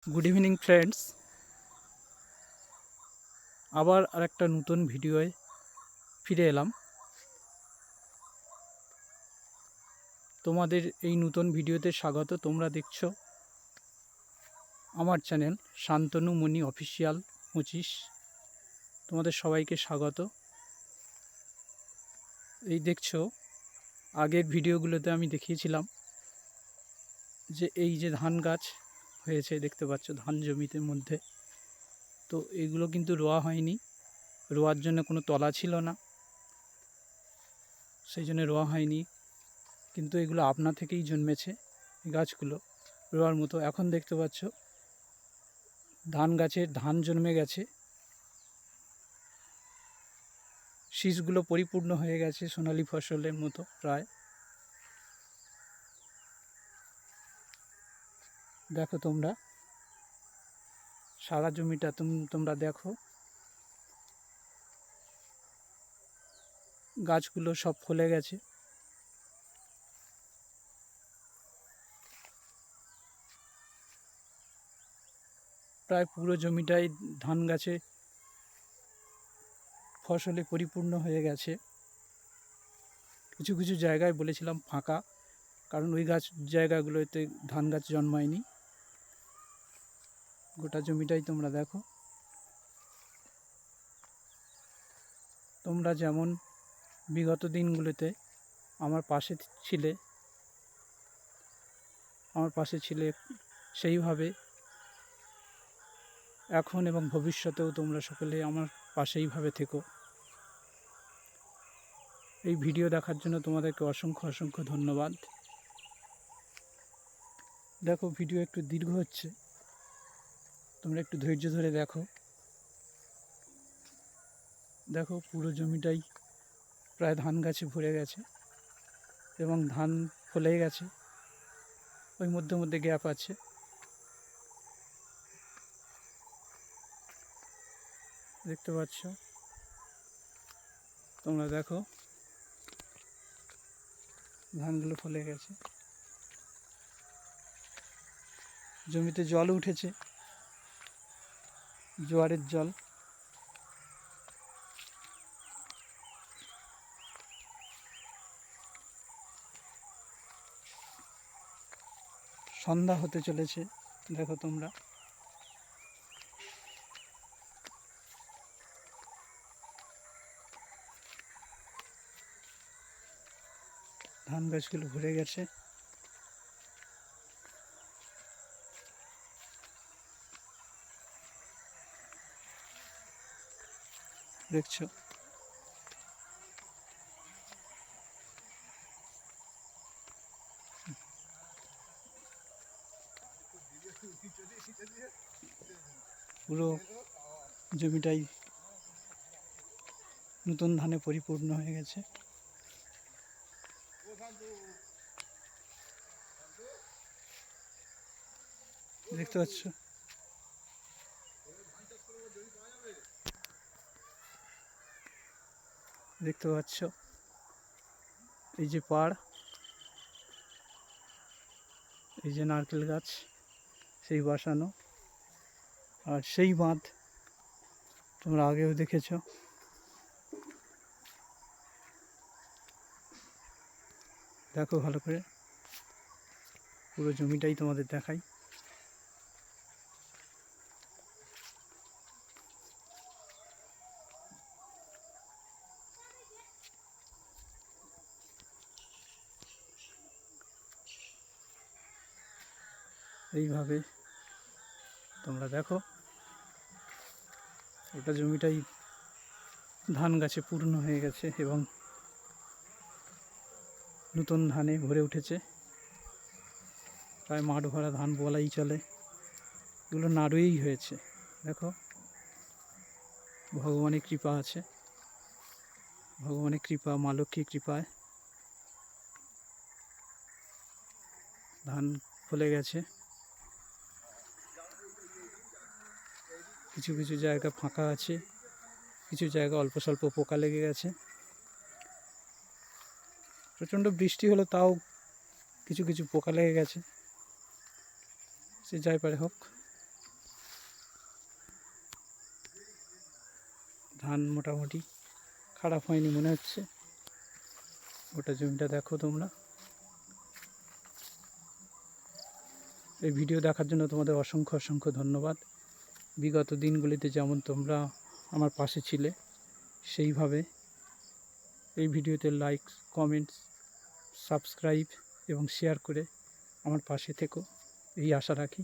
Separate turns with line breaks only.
Good evening friends, আবার আরেকটা নতুন ভিডিওয় ফিরে এলাম। তোমাদের এই নতুন ভিডিওতে স্বাগত। তোমরা দেখছো আমার চ্যানেল শান্তনু মণি অফিসিয়াল 25। তোমাদের সবাইকে স্বাগত। এই দেখছো, আগের ভিডিওগুলোতে আমি দেখিয়েছিলাম যে এই যে ধান গাছ হয়েছে দেখতে পাচ্ছ ধান জমিতে মধ্যে, তো এইগুলো কিন্তু রোয়া হয়নি। রোয়ার জন্য কোনো তলা ছিল না, সেই জন্য রোয়া হয়নি, কিন্তু এগুলো আপনা থেকেই জন্মেছে গাছগুলো রোয়ার মতো। এখন দেখতে পাচ্ছ ধান গাছে ধান জন্মে গেছে, শীষগুলো পরিপূর্ণ হয়ে গেছে সোনালী ফসলের মতো প্রায়। দেখো তোমরা সারা জমিটা তোমরা দেখো, গাছগুলো সব ফলে গেছে। প্রায় পুরো জমিটাই ধান গাছে ফসলে পরিপূর্ণ হয়ে গেছে। কিছু কিছু জায়গায় বলেছিলাম ফাঁকা, কারণ ওই জায়গাগুলোতে ধান গাছ জন্মায়নি। গোটা জমিটাই তোমরা দেখো। তোমরা যেমন বিগত দিনগুলোতে আমার পাশে ছিলে, সেইভাবে এখন এবং ভবিষ্যতেও তোমরা সকলে আমার পাশেইভাবে থেকো। এই ভিডিও দেখার জন্য তোমাদেরকে অসংখ্য অসংখ্য ধন্যবাদ। দেখো ভিডিও একটু দীর্ঘ হচ্ছে, তোমরা একটু ধৈর্য ধরে দেখো। দেখো পুরো জমিটাই প্রায় ধান গাছে ভরে গেছে এবং ধান ফলে গেছে। ওই মধ্যে মধ্যে গ্যাপ আছে। দেখতে পাচ্ছ তোমরা, দেখো ধানগুলো ফলে গেছে। জমিতে জল উঠেছে, জোয়ারের জল। সন্ধ্যা হতে চলেছে, দেখো তোমরা। ধান গাছগুলো ভরে গেছে। দেখছো পুরো জমিটাই নতুন ধানে পরিপূর্ণ হয়ে গেছে। দেখতে পাচ্ছ এই যে পাড়, এই যে নারকেল গাছ সেই বসানো, আর সেই বাঁধ তোমরা আগেও দেখেছো। দেখো ভালো করে, পুরো জমিটাই তোমাদের দেখাই। এইভাবে তোমরা দেখো, ওটা জমিটাই ধান গাছে পূর্ণ হয়ে গেছে এবং নতুন ধানে ভরে উঠেছে। প্রায় মাঠ ভরা ধান বলাই চলে। এগুলো নাড়ুয়েই হয়েছে। দেখো ভগবানের কৃপা আছে, ভগবানের কৃপা, মা লক্ষ্মীর কৃপায় ধান ফলে গেছে। কিছু কিছু জায়গা ফাঁকা আছে, কিছু জায়গা অল্প স্বল্প পোকা লেগে গেছে। প্রচণ্ড বৃষ্টি হলো তাও কিছু কিছু পোকা লেগে গেছে। সে যাই পারে হোক, ধান মোটামুটি খারাপ হয়নি মনে হচ্ছে। ওটা জমিটা দেখো তোমরা। এই ভিডিও দেখার জন্য তোমাদের অসংখ্য অসংখ্য ধন্যবাদ। বিগত দিনগুলিতে যেমন তোমরা আমার পাশে ছিলে, সেইভাবে এই ভিডিওতে লাইক, কমেন্টস, সাবস্ক্রাইব এবং শেয়ার করে আমার পাশে থেকো, এই আশা রাখি।